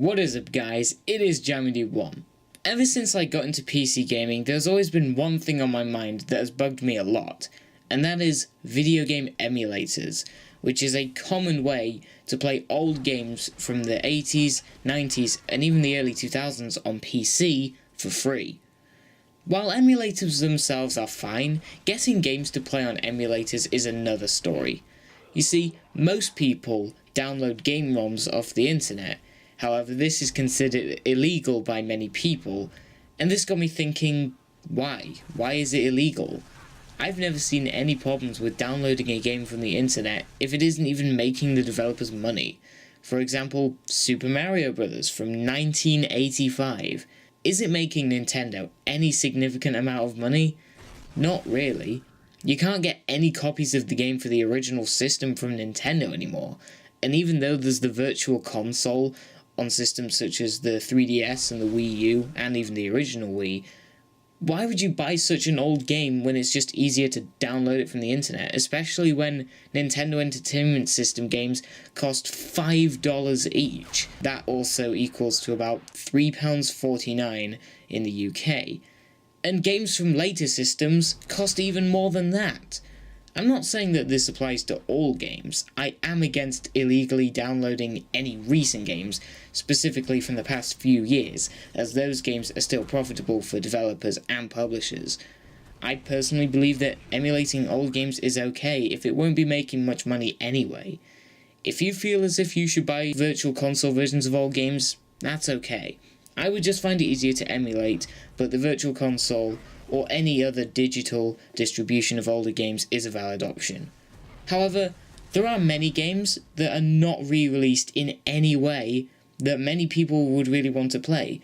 What is up guys, it is Jamedy1. Ever since I got into PC gaming, there's always been one thing on my mind that has bugged me a lot, and that is video game emulators, which is a common way to play old games from the 80s, 90s, and even the early 2000s on PC for free. While emulators themselves are fine, getting games to play on emulators is another story. You see, most people download game ROMs off the internet. However, this is considered illegal by many people, and this got me thinking, why? Why is it illegal? I've never seen any problems with downloading a game from the internet if it isn't even making the developers money. For example, Super Mario Bros. From 1985. Is it making Nintendo any significant amount of money? Not really. You can't get any copies of the game for the original system from Nintendo anymore, and even though there's the Virtual Console on systems such as the 3DS and the Wii U, and even the original Wii, why would you buy such an old game when it's just easier to download it from the internet, especially when Nintendo Entertainment System games cost $5 each? That also equals to about £3.49 in the UK. And games from later systems cost even more than that. I'm not saying that this applies to all games. I am against illegally downloading any recent games, specifically from the past few years, as those games are still profitable for developers and publishers. I personally believe that emulating old games is okay if it won't be making much money anyway. If you feel as if you should buy virtual console versions of old games, that's okay. I would just find it easier to emulate, but the Virtual Console or any other digital distribution of older games is a valid option. However, there are many games that are not re-released in any way that many people would really want to play.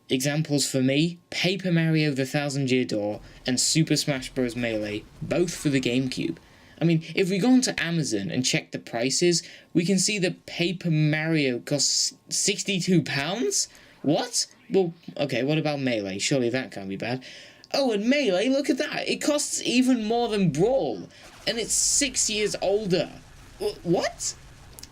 Examples for me, Paper Mario The Thousand Year Door and Super Smash Bros. Melee, both for the GameCube. I mean, if we go onto Amazon and check the prices, we can see that Paper Mario costs £62? What? Well, okay, what about Melee? Surely that can't be bad. Oh, and Melee, look at that! It costs even more than Brawl, and it's 6 years older. What?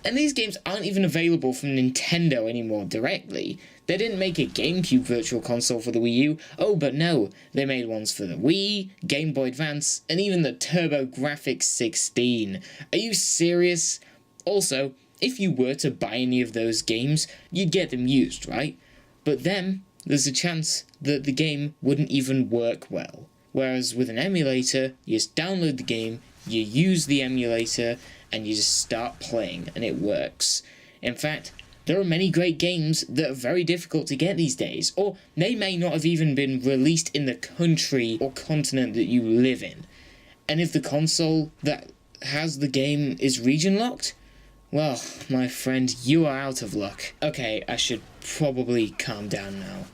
And these games aren't even available from Nintendo anymore directly. They didn't make a GameCube Virtual Console for the Wii U. Oh, but no, they made ones for the Wii, Game Boy Advance, and even the TurboGrafx 16. Are you serious? Also, if you were to buy any of those games, you'd get them used, right? But then, there's a chance that the game wouldn't even work well. Whereas with an emulator, you just download the game, you use the emulator, and you just start playing, and it works. In fact, there are many great games that are very difficult to get these days, or they may not have even been released in the country or continent that you live in. And if the console that has the game is region locked, well, my friend, you are out of luck. Okay, I should probably calm down now.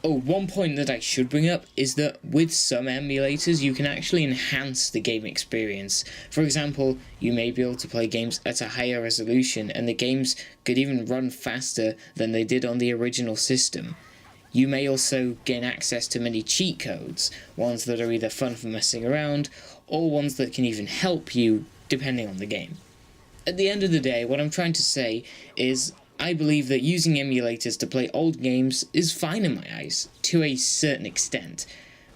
Oh, one point that I should bring up is that with some emulators you can actually enhance the game experience. For example, you may be able to play games at a higher resolution and the games could even run faster than they did on the original system. You may also gain access to many cheat codes, ones that are either fun for messing around or ones that can even help you depending on the game. At the end of the day, what I'm trying to say is I believe that using emulators to play old games is fine in my eyes, to a certain extent.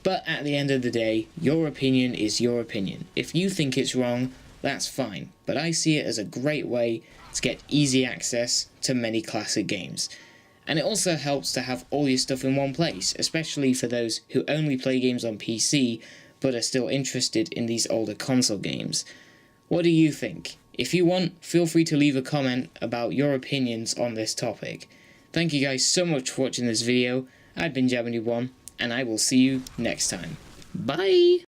But at the end of the day, your opinion is your opinion. If you think it's wrong, that's fine. But I see it as a great way to get easy access to many classic games. And it also helps to have all your stuff in one place, especially for those who only play games on PC, but are still interested in these older console games. What do you think? If you want, feel free to leave a comment about your opinions on this topic. Thank you guys so much for watching this video. I've been Jamedy1, and I will see you next time. Bye!